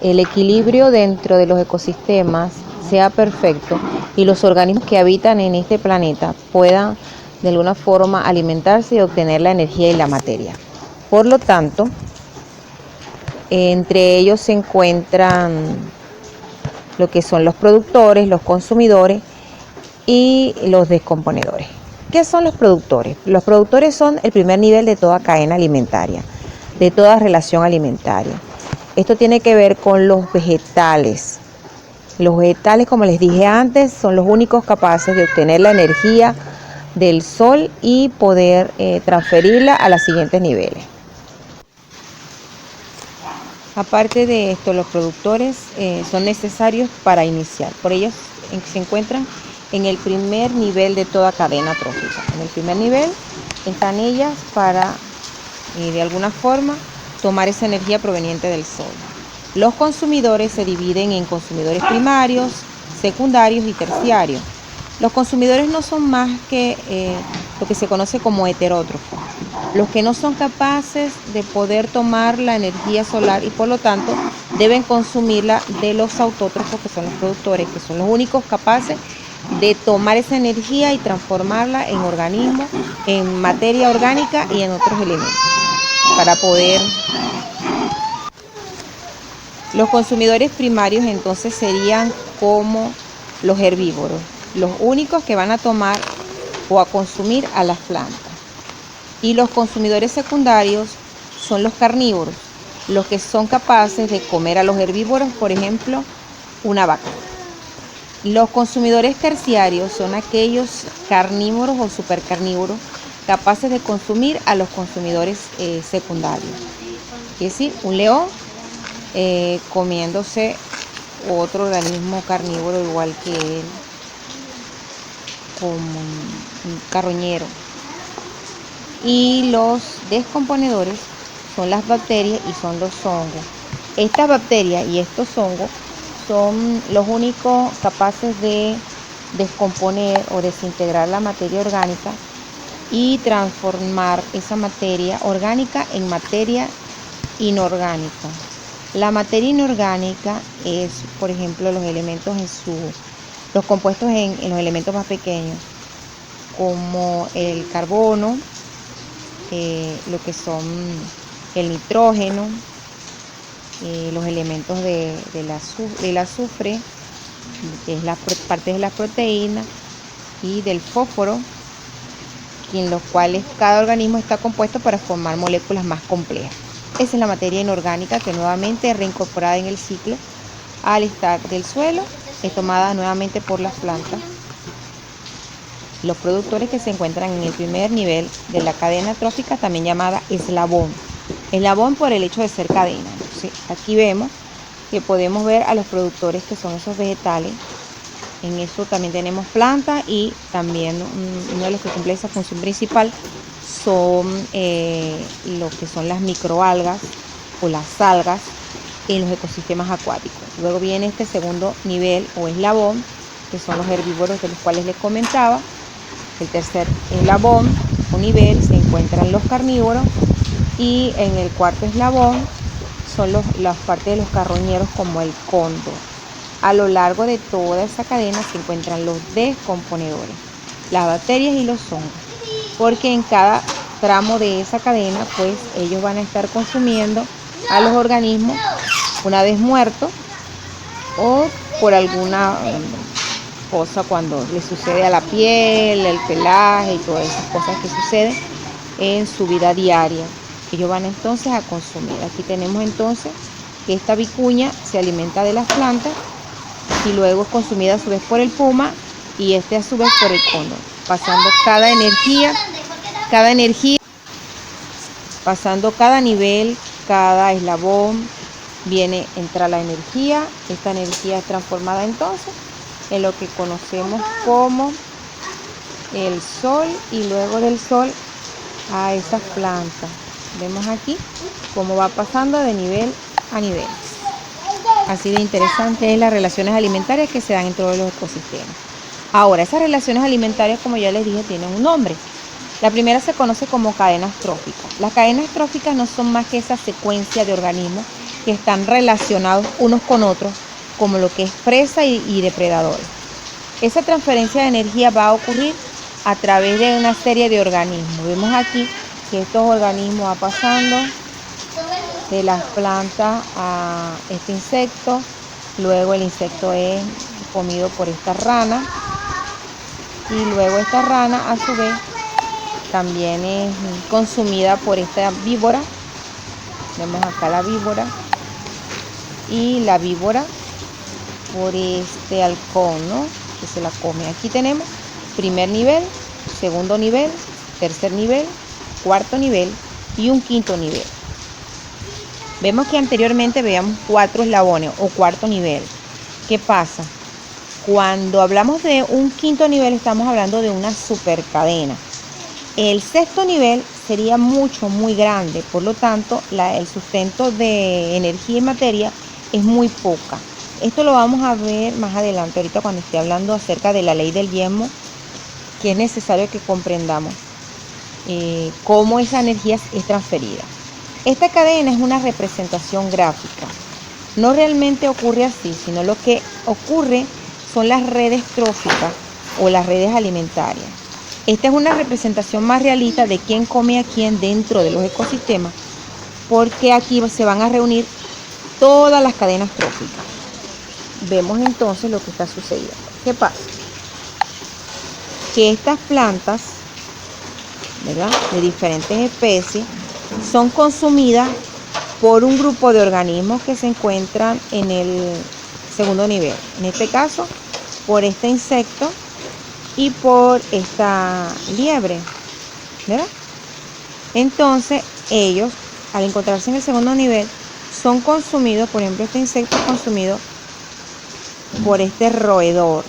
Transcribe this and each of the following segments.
el equilibrio dentro de los ecosistemas sea perfecto y los organismos que habitan en este planeta puedan de alguna forma alimentarse y obtener la energía y la materia. Por lo tanto, entre ellos se encuentran lo que son los productores, los consumidores y los descomponedores. ¿Qué son los productores? Los productores son el primer nivel de toda cadena alimentaria, de toda relación alimentaria. Esto tiene que ver con los vegetales. Los vegetales, como les dije antes, son los únicos capaces de obtener la energía del sol y poder transferirla a los siguientes niveles. Aparte de esto, los productores son necesarios para iniciar. Por ellos se encuentran en el primer nivel de toda cadena trófica. En el primer nivel están ellas para, de alguna forma, tomar esa energía proveniente del sol. Los consumidores se dividen en consumidores primarios, secundarios y terciarios. Los consumidores no son más que lo que se conoce como heterótrofos, los que no son capaces de poder tomar la energía solar y por lo tanto deben consumirla de los autótrofos, que son los productores, que son los únicos capaces de tomar esa energía y transformarla en organismos, en materia orgánica y en otros elementos para poder. Los consumidores primarios entonces serían como los herbívoros, los únicos que van a tomar o a consumir a las plantas. Y los consumidores secundarios son los carnívoros, los que son capaces de comer a los herbívoros, por ejemplo, una vaca. Los consumidores terciarios son aquellos carnívoros o supercarnívoros capaces de consumir a los consumidores secundarios. Es decir, un león comiéndose otro organismo carnívoro igual que él, como un carroñero. Y los descomponedores son las bacterias y son los hongos. Estas bacterias y estos hongos son los únicos capaces de descomponer o desintegrar la materia orgánica y transformar esa materia orgánica en materia inorgánica. La materia inorgánica es, por ejemplo, los elementos los compuestos en los elementos más pequeños, como el carbono, lo que son el nitrógeno, los elementos del azufre, que es la parte de las proteínas, y del fósforo, en los cuales cada organismo está compuesto para formar moléculas más complejas. Esa es la materia inorgánica que nuevamente es reincorporada en el ciclo al estar del suelo, es tomada nuevamente por las plantas. Los productores que se encuentran en el primer nivel de la cadena trófica, también llamada eslabón. Eslabón por el hecho de ser cadena. Entonces, aquí vemos que podemos ver a los productores que son esos vegetales. En eso también tenemos plantas y también uno de los que cumple esa función principal son lo que son las microalgas o las algas en los ecosistemas acuáticos. Luego viene este segundo nivel o eslabón, que son los herbívoros de los cuales les comentaba. El tercer eslabón o nivel se encuentran los carnívoros y en el cuarto eslabón son las partes de los carroñeros como el cóndor. A lo largo de toda esa cadena se encuentran los descomponedores, las bacterias y los hongos, porque en cada tramo de esa cadena pues ellos van a estar consumiendo a los organismos una vez muertos o por alguna cosa cuando le sucede a la piel, el pelaje y todas esas cosas que suceden en su vida diaria. Ellos van entonces a consumir. Aquí tenemos entonces que esta vicuña se alimenta de las plantas y luego es consumida a su vez por el puma y a su vez por el cóndor, pasando cada energía, pasando cada nivel, cada eslabón, entra la energía. Esta energía es transformada entonces en lo que conocemos como el sol y luego del sol a esas plantas. Vemos aquí cómo va pasando de nivel a nivel. Así de interesante es las relaciones alimentarias que se dan en todos los ecosistemas. Ahora, esas relaciones alimentarias, como ya les dije, tienen un nombre. La primera se conoce como cadenas tróficas. Las cadenas tróficas no son más que esa secuencia de organismos que están relacionados unos con otros, como lo que es presa y depredadores. Esa transferencia de energía va a ocurrir a través de una serie de organismos. Vemos aquí que estos organismos van pasando de las plantas a este insecto, luego el insecto es comido por esta rana y luego esta rana a su vez también es consumida por esta víbora. Vemos acá la víbora y la víbora por este halcón, ¿no?, que se la come. Aquí tenemos primer nivel, segundo nivel, tercer nivel, cuarto nivel y un quinto nivel. Vemos que anteriormente veíamos 4 eslabones o cuarto nivel. ¿Qué pasa? Cuando hablamos de un quinto nivel estamos hablando de una supercadena. El sexto nivel sería muy grande, por lo tanto el sustento de energía y materia es muy poca. Esto lo vamos a ver más adelante, ahorita cuando esté hablando acerca de la ley del diezmo, que es necesario que comprendamos cómo esa energía es transferida. Esta cadena es una representación gráfica. No realmente ocurre así, sino lo que ocurre son las redes tróficas o las redes alimentarias. Esta es una representación más realista de quién come a quién dentro de los ecosistemas, porque aquí se van a reunir todas las cadenas tróficas. Vemos entonces lo que está sucediendo. ¿Qué pasa? Que estas plantas, ¿verdad?, de diferentes especies son consumidas por un grupo de organismos que se encuentran en el segundo nivel. En este caso, por este insecto y por esta liebre, ¿verdad? Entonces, ellos, al encontrarse en el segundo nivel, son consumidos, por ejemplo, este insecto es consumido por este roedor.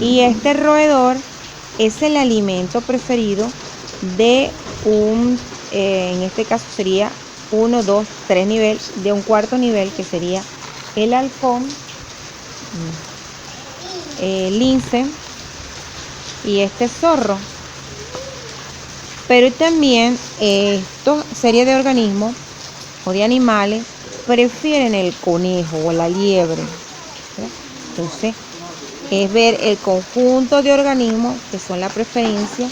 Y este roedor es el alimento preferido de en este caso sería 1, 2, 3 nivel, de un cuarto nivel que sería el halcón, el lince y este zorro. Pero también esta serie de organismos o de animales prefieren el conejo o la liebre, ¿verdad? Entonces es ver el conjunto de organismos que son la preferencia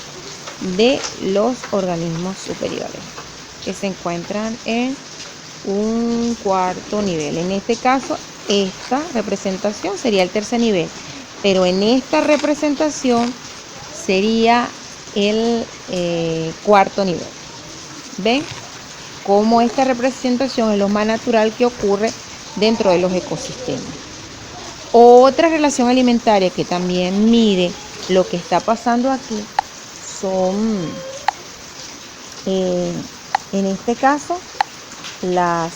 de los organismos superiores que se encuentran en un cuarto nivel. En este caso, esta representación sería el tercer nivel, pero en esta representación sería el cuarto nivel. ¿Ven cómo esta representación es lo más natural que ocurre dentro de los ecosistemas? Otra relación alimentaria que también mide lo que está pasando aquí son, en este caso, las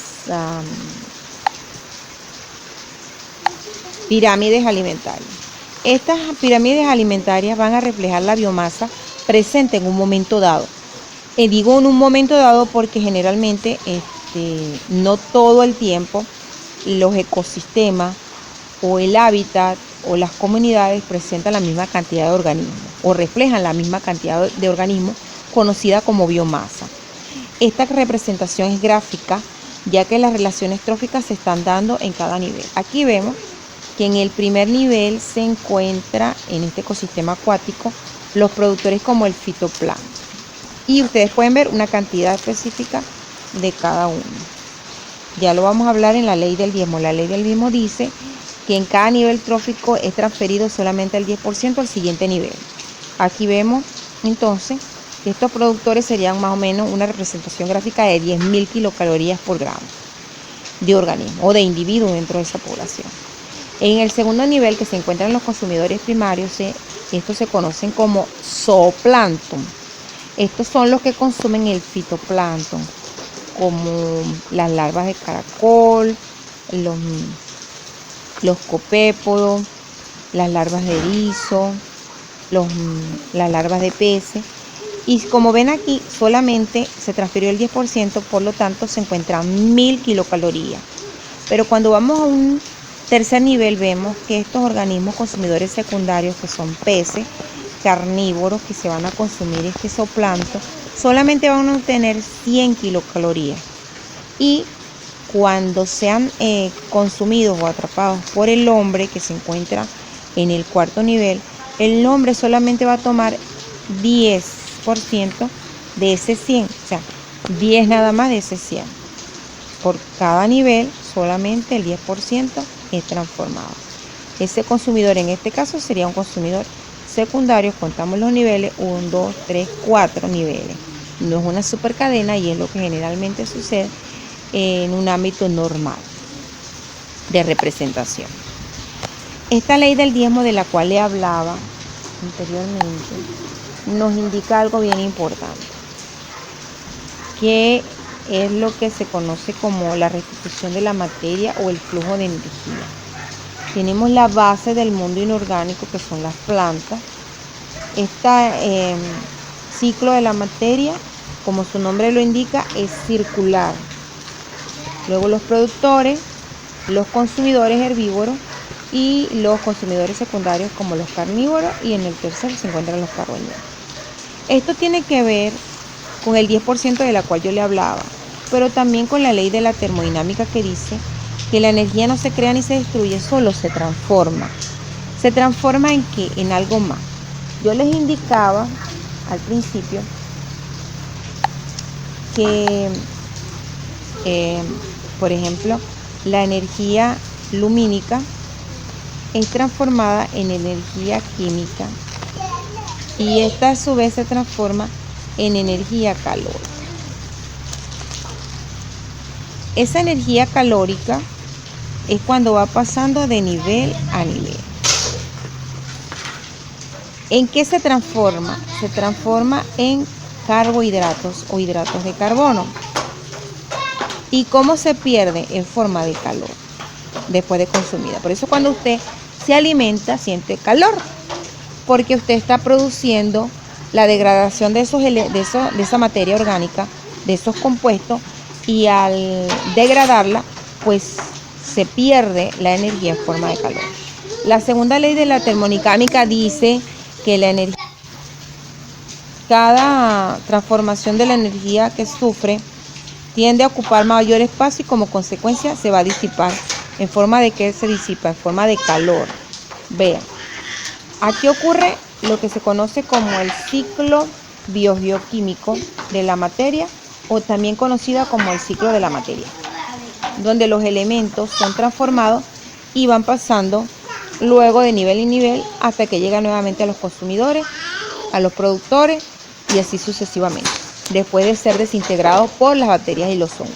pirámides alimentarias. Estas pirámides alimentarias van a reflejar la biomasa presente en un momento dado. Digo en un momento dado porque generalmente no todo el tiempo los ecosistemas o el hábitat o las comunidades presentan la misma cantidad de organismos o reflejan la misma cantidad de organismos conocida como biomasa. Esta representación es gráfica, ya que las relaciones tróficas se están dando en cada nivel. Aquí vemos que en el primer nivel se encuentra en este ecosistema acuático los productores como el fitoplancton. Y ustedes pueden ver una cantidad específica de cada uno. Ya lo vamos a hablar en la ley del diezmo. La ley del diezmo dice que en cada nivel trófico es transferido solamente el 10% al siguiente nivel. Aquí vemos entonces que estos productores serían más o menos una representación gráfica de 10.000 kilocalorías por gramo de organismo o de individuo dentro de esa población. En el segundo nivel, que se encuentran los consumidores primarios, estos se conocen como zooplancton. Estos son los que consumen el fitoplancton, como las larvas de caracol, los copépodos, las larvas de erizo, las larvas de peces. Y como ven aquí, solamente se transfirió el 10%, por lo tanto se encuentran 1.000 kilocalorías. Pero cuando vamos a un tercer nivel, vemos que estos organismos consumidores secundarios, que son peces carnívoros que se van a consumir este zooplancton, solamente van a obtener 100 kilocalorías. Y cuando sean consumidos o atrapados por el hombre que se encuentra en el cuarto nivel, el hombre solamente va a tomar 10% de ese 100, o sea, 10 nada más de ese 100. Por cada nivel, solamente el 10% es transformado. Ese consumidor en este caso sería un consumidor secundario. Contamos los niveles, 1, 2, 3, 4 niveles. No es una super cadena y es lo que generalmente sucede en un ámbito normal de representación. Esta ley del diezmo de la cual le hablaba anteriormente nos indica algo bien importante, que es lo que se conoce como la restitución de la materia o el flujo de energía. Tenemos la base del mundo inorgánico, que son las plantas. Este ciclo de la materia, como su nombre lo indica, es circular. Luego los productores, los consumidores herbívoros y los consumidores secundarios como los carnívoros, y en el tercero se encuentran los carroñeros. Esto tiene que ver con el 10% de la cual yo le hablaba, pero también con la ley de la termodinámica, que dice que la energía no se crea ni se destruye, solo se transforma. ¿Se transforma en qué? En algo más. Yo les indicaba al principio que, por ejemplo, la energía lumínica es transformada en energía química y esta a su vez se transforma en energía calórica. Esa energía calórica es cuando va pasando de nivel a nivel. ¿En qué se transforma? Se transforma en carbohidratos o hidratos de carbono. ¿Y cómo se pierde? En forma de calor después de consumida. Por eso cuando usted se alimenta siente calor, porque usted está produciendo la degradación de esa materia orgánica, de esos compuestos, y al degradarla, pues se pierde la energía en forma de calor. La segunda ley de la termodinámica dice que la energía, cada transformación de la energía que sufre tiende a ocupar mayor espacio y como consecuencia se va a disipar. ¿En forma de qué se disipa? En forma de calor. Vean, aquí ocurre lo que se conoce como el ciclo biogeoquímico de la materia, o también conocida como el ciclo de la materia, donde los elementos son transformados y van pasando luego de nivel en nivel hasta que llegan nuevamente a los consumidores, a los productores y así sucesivamente, después de ser desintegrados por las bacterias y los hongos.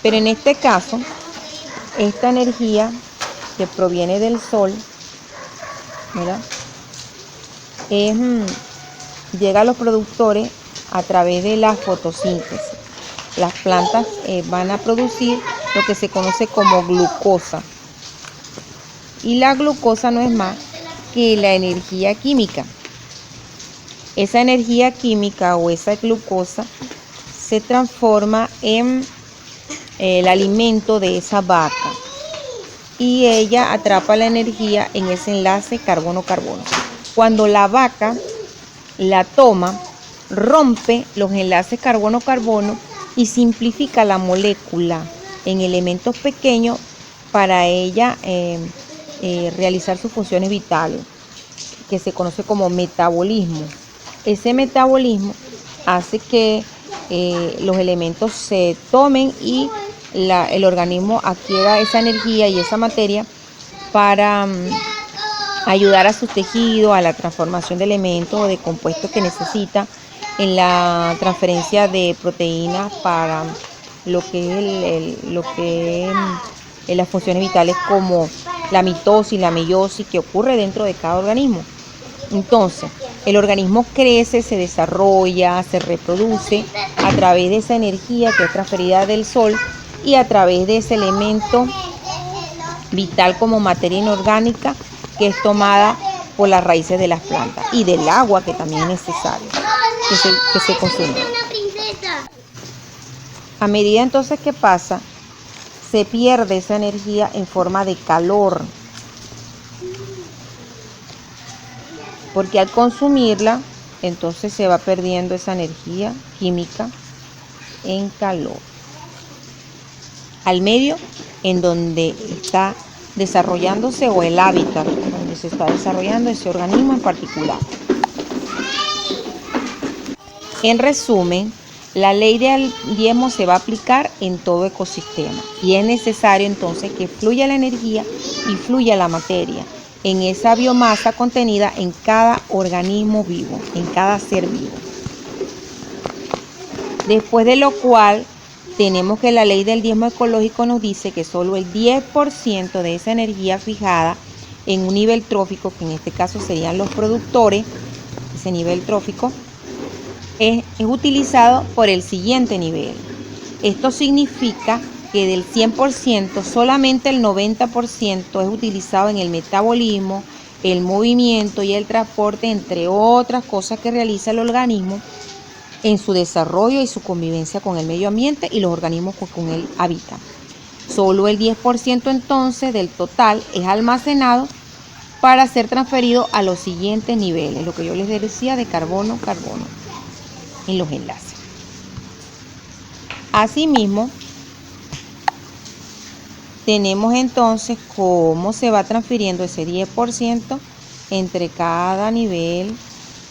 Pero en este caso, esta energía que proviene del sol, ¿verdad?, llega a los productores a través de la fotosíntesis. Las plantas van a producir lo que se conoce como glucosa. Y la glucosa no es más que la energía química. Esa energía química o esa glucosa se transforma en el alimento de esa vaca y ella atrapa la energía en ese enlace carbono-carbono. Cuando la vaca la toma, rompe los enlaces carbono-carbono y simplifica la molécula en elementos pequeños para ella realizar sus funciones vitales, que se conoce como metabolismo. Ese metabolismo hace que los elementos se tomen y el organismo adquiera esa energía y esa materia para ayudar a sus tejidos, a la transformación de elementos o de compuestos que necesita en la transferencia de proteínas para lo que es las funciones vitales, como la mitosis, la meiosis, que ocurre dentro de cada organismo. Entonces, el organismo crece, se desarrolla, se reproduce a través de esa energía que es transferida del sol y a través de ese elemento vital como materia inorgánica que es tomada por las raíces de las plantas y del agua, que también es necesario que se consume. A medida entonces que pasa, se pierde esa energía en forma de calor, porque al consumirla, entonces se va perdiendo esa energía química en calor. al medio en donde está desarrollándose o el hábitat donde se está desarrollando ese organismo en particular. En resumen, la ley del diezmo se va a aplicar en todo ecosistema y es necesario entonces que fluya la energía y fluya la materia en esa biomasa contenida en cada organismo vivo, en cada ser vivo. Después de lo cual, tenemos que la ley del diezmo ecológico nos dice que solo el 10% de esa energía fijada en un nivel trófico, que en este caso serían los productores, ese nivel trófico, es utilizado por el siguiente nivel. Esto significa que del 100% solamente el 90% es utilizado en el metabolismo, el movimiento y el transporte, entre otras cosas que realiza el organismo en su desarrollo y su convivencia con el medio ambiente y los organismos que con él habitan. Solo el 10% entonces del total es almacenado para ser transferido a los siguientes niveles, lo que yo les decía de carbono en los enlaces. Asimismo, tenemos entonces cómo se va transfiriendo ese 10% entre cada nivel,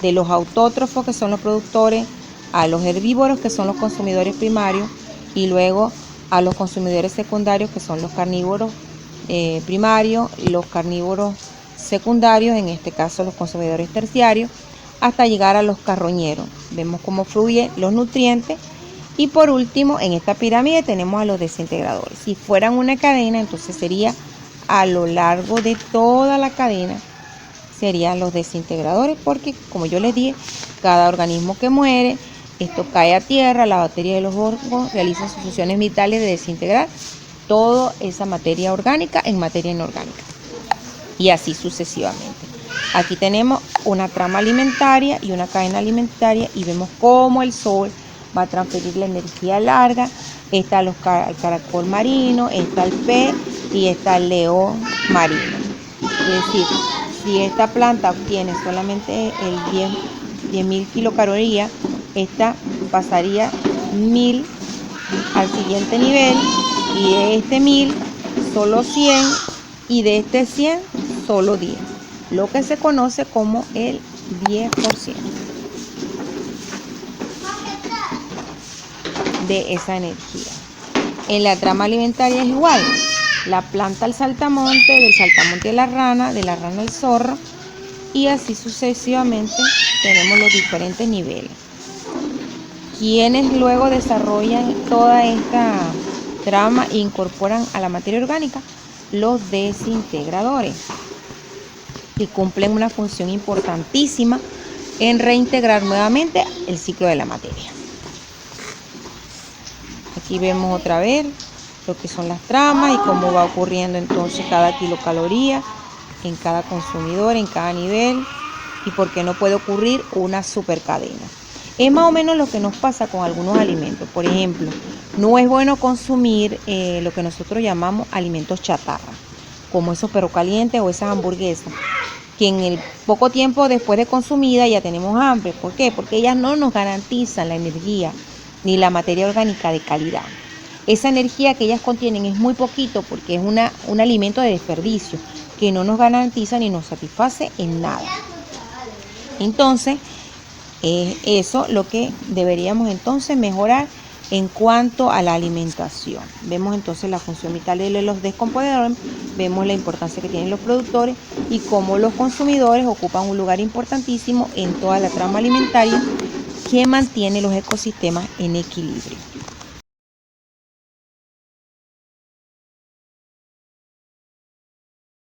de los autótrofos, que son los productores, a los herbívoros, que son los consumidores primarios, y luego a los consumidores secundarios, que son los carnívoros primarios, y los carnívoros secundarios, en este caso los consumidores terciarios, hasta llegar a los carroñeros. Vemos cómo fluyen los nutrientes. Y por último, en esta pirámide tenemos a los desintegradores. Si fueran una cadena, entonces sería a lo largo de toda la cadena, serían los desintegradores, porque como yo les dije, cada organismo que muere, esto cae a tierra, la batería de los hongos realizan sus funciones vitales de desintegrar toda esa materia orgánica en materia inorgánica. Y así sucesivamente. Aquí tenemos una trama alimentaria y una cadena alimentaria y vemos cómo el sol va a transferir la energía larga. Está el caracol marino, está el pez y está el león marino. Es decir, si esta planta obtiene solamente el 10.000 kilocalorías, esta pasaría 1.000 al siguiente nivel, y de este 1.000 solo 100, y de este 100 solo 10, lo que se conoce como el 10% de esa energía. En la trama alimentaria es igual. La planta al saltamonte, del saltamonte a la rana al zorro, y así sucesivamente tenemos los diferentes niveles. Quienes luego desarrollan toda esta trama e incorporan a la materia orgánica, los desintegradores, que cumplen una función importantísima en reintegrar nuevamente el ciclo de la materia. Aquí vemos otra vez lo que son las tramas y cómo va ocurriendo entonces cada kilocaloría en cada consumidor, en cada nivel, y por qué no puede ocurrir una supercadena. Es más o menos lo que nos pasa con algunos alimentos. Por ejemplo, no es bueno consumir lo que nosotros llamamos alimentos chatarra, como esos perros calientes o esas hamburguesas, que en el poco tiempo después de consumida ya tenemos hambre. ¿Por qué? Porque ellas no nos garantizan la energía ni la materia orgánica de calidad. Esa energía que ellas contienen es muy poquito, porque es un alimento de desperdicio que no nos garantiza ni nos satisface en nada. Entonces, eso lo que deberíamos entonces mejorar en cuanto a la alimentación. Vemos entonces la función vital de los descomponedores, vemos la importancia que tienen los productores y cómo los consumidores ocupan un lugar importantísimo en toda la trama alimentaria que mantiene los ecosistemas en equilibrio.